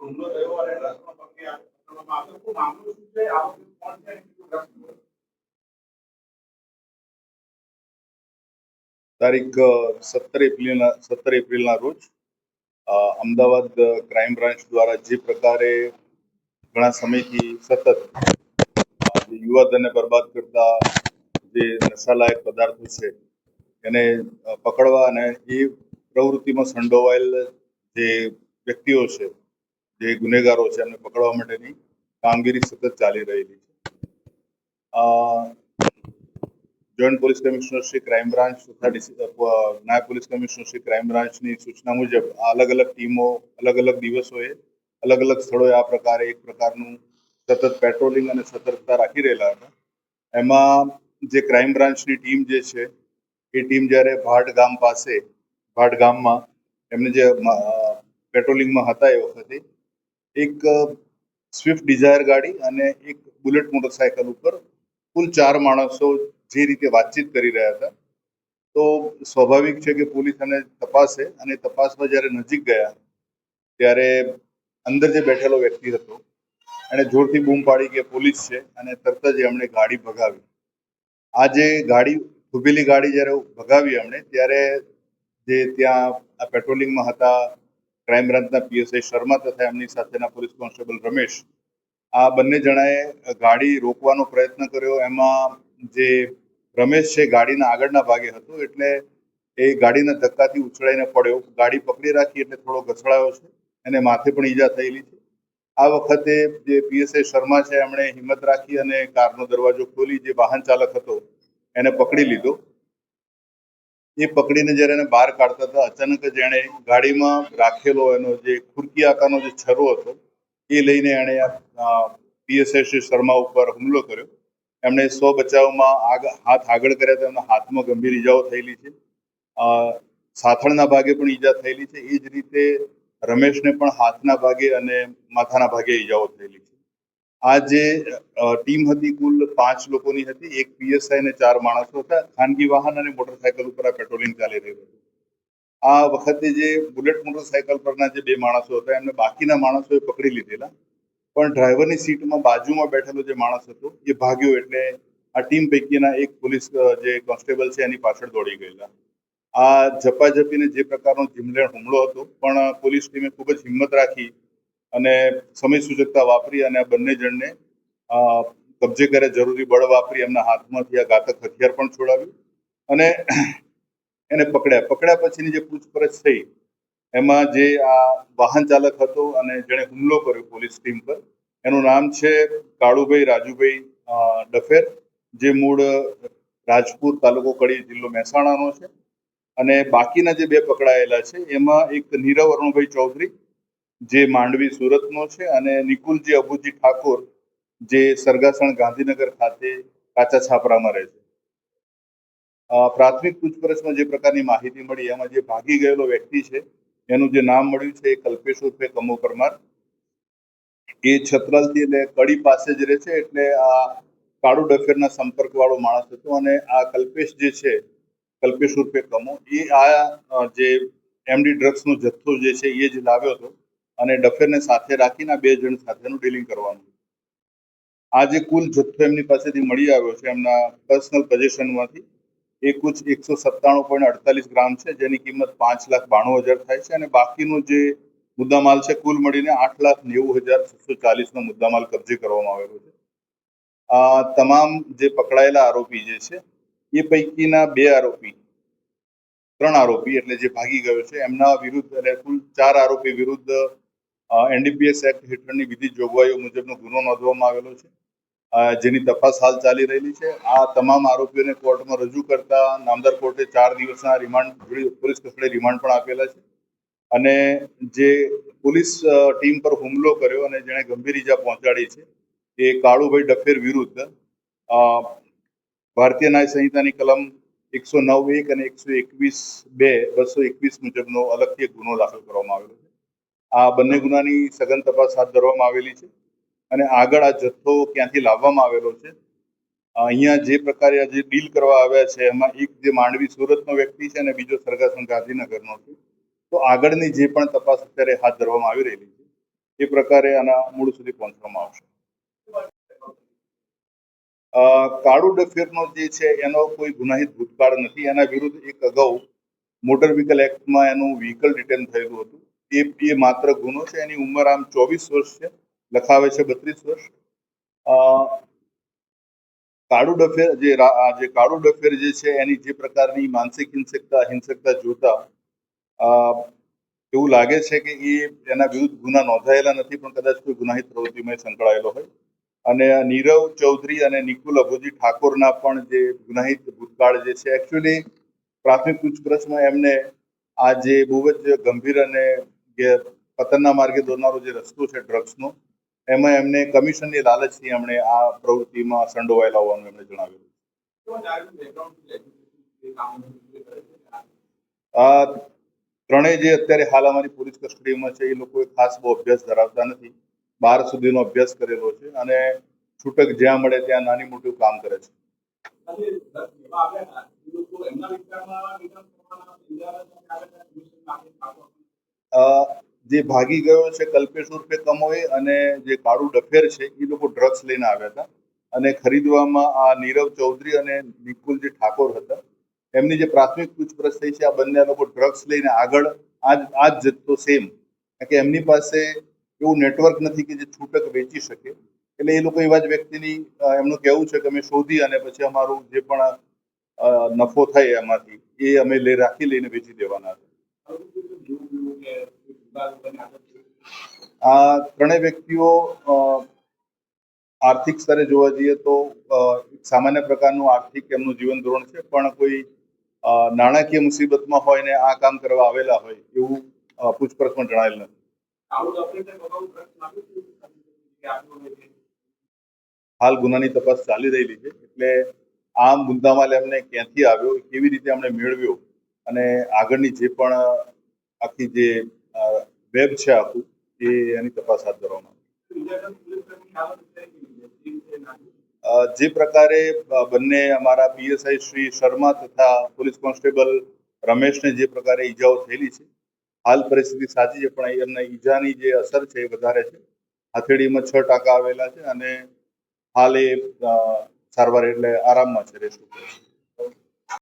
હુમલો થયો અને રસ્તો પકડી આપવામાં આવ્યો તો મામલો શું છે આરોપી કોણ છે અને કેટલું રસ છે? તારીખ 17 એપ્રિલના રોજ અમદાવાદ ક્રાઇમ બ્રાન્ચ દ્વારા જે પ્રકારે ઘણા સમયથી સતત યુવાધનને બરબાદ કરતા જે નશાલાયક પદાર્થો છે એને પકડવા અને એ પ્રવૃત્તિમાં સંડોવાયેલ જે વ્યક્તિઓ છે, જે ગુનેગારો છે, એમને પકડવા માટેની કામગીરી સતત ચાલી રહેલી છે. Joint police commissioner Shri crime branch તથા નાયબ પોલીસ કમિશનર શ્રી ક્રાઇમ બ્રાન્ચની સૂચના મુજબ અલગ અલગ ટીમો અલગ અલગ દિવસોએ અલગ અલગ સ્થળોએ આ પ્રકારે એક પ્રકારનું સતત પેટ્રોલિંગ અને સતર્કતા રાખી રહેલા હતા. એમાં જે ક્રાઇમ બ્રાન્ચની ટીમ જે છે એ ટીમ જ્યારે ભાટ ગામમાં એમને જે પેટ્રોલિંગમાં હતા એ વખતે એક સ્વિફ્ટ ડિઝાયર ગાડી અને એક બુલેટ મોટરસાયકલ ઉપર કુલ 4 માણસો જે રીતે વાતચીત કરી રહ્યા હતા. તો સ્વાભાવિક છે કે પોલીસ અને તપાસે અને તપાસમાં જ્યારે નજીક ગયા ત્યારે અંદર જે બેઠેલો વ્યક્તિ હતો એણે જોરથી બૂમ પાડી કે પોલીસ છે અને તરત જ એમણે ગાડી ભગાવી. આ જે ગાડી ઉભેલી ગાડી જ્યારે ભગાવી એમણે ત્યારે જે ત્યાં આ પેટ્રોલિંગમાં હતા ક્રાઇમ બ્રાન્ચના પીએસઆઈ શર્મા તથા એમની સાથેના પોલીસ કોન્સ્ટેબલ રમેશ, આ બંને જણાએ ગાડી રોકવાનો પ્રયત્ન કર્યો. એમાં જે રમેશ છે ગાડીના આગળના ભાગે હતો એટલે એ ગાડીના ધક્કાથી ઉછળાઈને પડ્યો. ગાડી પકડી રાખી એટલે થોડો ઘસડાયો છે, એને માથે પણ ઈજા થયેલી છે. આ વખતે જે પીએસઆઈ શર્મા છે એમણે હિંમત રાખી અને કારનો દરવાજો ખોલી જે વાહન ચાલક હતો એને પકડી લીધો. એ પકડીને જ્યારે એને બહાર કાઢતા હતા અચાનક જ એણે ગાડીમાં રાખેલો એનો જે ખુરકી આકારનો જે છરો હતો એ લઈને એણે પીએસઆઈ શ્રી શર્મા ઉપર હુમલો કર્યો. એમણે સ્વ બચાવમાં હાથ આગળ કર્યા તો એમના હાથમાં ગંભીર ઈજાઓ થયેલી છે. સાથળના ભાગે પણ ઈજા થયેલી છે. એ જ રીતે રમેશને પણ હાથના ભાગે અને માથાના ભાગે ઈજાઓ થયેલી છે. આ જે ટીમ હતી કુલ 5 લોકોની હતી. એક પીએસઆઈ અને 4 માણસો હતા. ખાનગી વાહન અને મોટરસાયકલ ઉપર આ પેટ્રોલિંગ ચાલી રહ્યું હતું. આ વખતે જે બુલેટ મોટરસાયકલ પરના જે 2 માણસો હતા એમને બાકીના માણસોએ પકડી લીધેલા, પણ ડ્રાઈવરની સીટમાં બાજુમાં બેઠેલો જે માણસ હતો એ ભાગ્યો એટલે આ ટીમ પૈકીના એક પોલીસ જે કોન્સ્ટેબલ છે એની પાછળ દોડી ગયેલા. આ ઝપાઝપીને જે પ્રકારનો જીમલેણ હુમલો હતો પણ પોલીસ ટીમે ખૂબ જ હિંમત રાખી અને સમય સૂચકતા વાપરી અને આ બંને જણને કબજે કરે જરૂરી બળ વાપરી એમના હાથમાંથી આ ઘાતક હથિયાર પણ છોડાવ્યું અને એને પકડ્યા પછીની જે પૂછપરછ થઈ એમાં જે આ વાહન ચાલક હતો અને જેણે હુમલો કર્યો પોલીસ ટીમ પર એનું નામ છે કાળુભાઈ રાજુભાઈ ડફેર, જે મૂળ રાજપુર, તાલુકો કડી, જિલ્લો મહેસાણાનો છે. અને બાકીના જે 2 પકડાયેલા છે એમાં એક નીરવ અરુણભાઈ ચૌધરી જે માંડવી સુરતનો છે અને નિકુલજી અબુજી ઠાકોર જે સરગાસણ ગાંધીનગર ખાતે કાચા છાપરામાં રહે છે. પ્રાથમિક પૂછપરછમાં જે પ્રકારની માહિતી મળી એમાં જે ભાગી ગયેલો વ્યક્તિ છે એનું જે નામ મળ્યું છે એ કલ્પેશ ઉર્ફે કમો પરમાર. એ છત્રાલથી એટલે કડી પાસે જ રહે છે એટલે આ કાળુ ડફેરના સંપર્ક વાળો માણસ હતો અને આ કલ્પેશ જે છે, કલ્પેશ ઉર્ફે કમો, એ આ જે એમડી ડ્રગ્સનો જથ્થો જે છે એ જ લાવ્યો હતો અને ડફેરને સાથે રાખીને 2 જણ સાથેનું ડીલિંગ કરવાનું. આ જે કુલ જથ્થો એમની પાસેથી મળી આવ્યો છે એમના પર્સનલ પોઝેશનમાંથી એ કુલ 197.48 ગ્રામ છે, જેની કિંમત 5,92,000 થાય છે અને બાકીનો જે મુદ્દામાલ છે કુલ મળીને 8,90,640 નો મુદ્દામાલ કબજે કરવામાં આવેલો છે. આ તમામ જે પકડાયેલા આરોપી જે છે એ પૈકીના 3 આરોપી એટલે જે ભાગી ગયો છે એમના વિરુદ્ધ એટલે કુલ 4 આરોપી વિરુદ્ધ એનડીપીએસ એક્ટ હેઠળની વિધિ જોગવાઈઓ મુજબનો ગુનો નોંધવામાં આવેલો છે, જેની તપાસ હાલ ચાલી રહેલી છે. આ તમામ આરોપીઓને કોર્ટમાં રજૂ કરતા નામદાર કોર્ટે 4 દિવસના રિમાન્ડ પોલીસ કસ્ટડી રિમાન્ડ પણ આપેલા છે અને જે પોલીસ ટીમ પર હુમલો કર્યો અને જેણે ગંભીર ઈજા પહોંચાડી છે એ કાળુભાઈ ડફેર વિરુદ્ધ ભારતીય ન્યાય સંહિતાની કલમ 109(1) અને 121(2) 221 મુજબનો અલગથી એક ગુનો દાખલ કરવામાં આવેલો છે. આ બંને ગુનાની સઘન તપાસ હાથ ધરવામાં આવેલી છે અને આગળ આ જથ્થો ક્યાંથી લાવવામાં આવેલો છે, અહીંયા જે પ્રકારે જે ડીલ કરવા આવ્યા છે એમાં એક જે માંડવી સુરતનો વ્યક્તિ છે અને બીજો સરગાસણ ગાંધીનગરનો છે. તો આગળની જે પણ તપાસ અત્યારે હાથ ધરવામાં આવી રહેલી છે એ પ્રકારે આના મૂળ સુધી પહોંચવામાં આવશે. કાળુ ડફેરનો જે છે એનો કોઈ ગુનાહિત ભૂતકાળ નથી. એના વિરુદ્ધ એક અગાઉ મોટર વ્હીકલ એક્ટમાં એનું વ્હીકલ ડિટેન થયેલું હતું. એ માત્ર ગુનો છે. એની ઉંમર આમ 24 વર્ષ છે, લખાવે છે 32 વર્ષ. કાળુ ડફેર જે કાળુ ડફેર જે છે એની જે પ્રકારની માનસિક હિંસકતા જોતા એવું લાગે છે કે એ એના વિરુદ્ધ ગુના નોંધાયેલા નથી, પણ કદાચ કોઈ ગુનાહિત પ્રવૃત્તિમાં સંકળાયેલો હોય. અને નીરવ ચૌધરી અને નિકુલ અભોજી ઠાકોરના પણ જે ગુનાહિત ભૂતકાળ જે છે, એકચ્યુઅલી પ્રાથમિક પૂછપરછમાં એમને આ જે બહુ જ ગંભીર અને પતનના માર્ગે દોરનારો જે રસ્તો છે ડ્રગ્સનો, એમાં એમને કમિશનની લાલચથી એમણે આ પ્રવૃત્તિમાં સંડોવાયેલા હોવાનું એમણે જણાવ્યું. આ ત્રણેય જે અત્યારે હાલ અમારી પોલીસ કસ્ટડીમાં છે એ લોકો ખાસ બહુ અભ્યાસ ધરાવતા નથી. 12 સુધીનો અભ્યાસ કરેલો છે અને છૂટક જ્યાં મળે ત્યાં નાની મોટું કામ કરે છે. જે ભાગી ગયો છે કલ્પેશ ઉર્ફે કમોઈ અને જે કાળુ ડફેર છે એ લોકો ડ્રગ્સ લઈને આવ્યા હતા અને ખરીદવામાં આ નીરવ ચૌધરી અને નિકુલ જે ઠાકોર હતા એમની જે પ્રાથમિક પૂછપરછ થઈ છે, આ બંને લોકો ડ્રગ્સ લઈને આગળ આ જ જથ્થો સેમ, કે એમની પાસે એવું નેટવર્ક નથી કે જે છૂટક વેચી શકે. એટલે એ લોકો એવા જ વ્યક્તિની એમનું કહેવું છે કે અમે શોધી અને પછી અમારું જે પણ નફો થાય એમાંથી એ અમે રાખી લઈને વેચી દેવાના હતા. આ ત્રણેય વ્યક્તિઓ આર્થિક સ્તરે જોવા જઈએ તો સામાન્ય પ્રકારનું આર્થિક એમનું જીવન ધોરણ છે, પણ કોઈ નાણાકીય મુસીબતમાં હોય ને આ કામ કરવા આવેલા હોય એવું પૂછપરછમાં જણાયેલ નથી. હાલ ગુનાની તપાસ ચાલી રહેલી છે, એટલે આ મુદ્દામાલ એમને ક્યાંથી આવ્યો, કેવી રીતે એમણે મેળવ્યો અને આગળની જે પણ આખી જે વેબ છે આખું એની તપાસ હાથ ધરવામાં જે પ્રકારે બંને અમારા પીએસઆઈ શ્રી શર્મા તથા પોલીસ કોન્સ્ટેબલ રમેશને જે પ્રકારે ઈજાઓ થયેલી છે, હાલ પરિસ્થિતિ સાચી છે, પણ એમને ઈજાની જે અસર છે એ વધારે છે. હથેળીમાં 6 ટાંકા આવેલા છે અને હાલ એ સારવાર એટલે આરામમાં છે, રેસ્ટ ઉપર છે.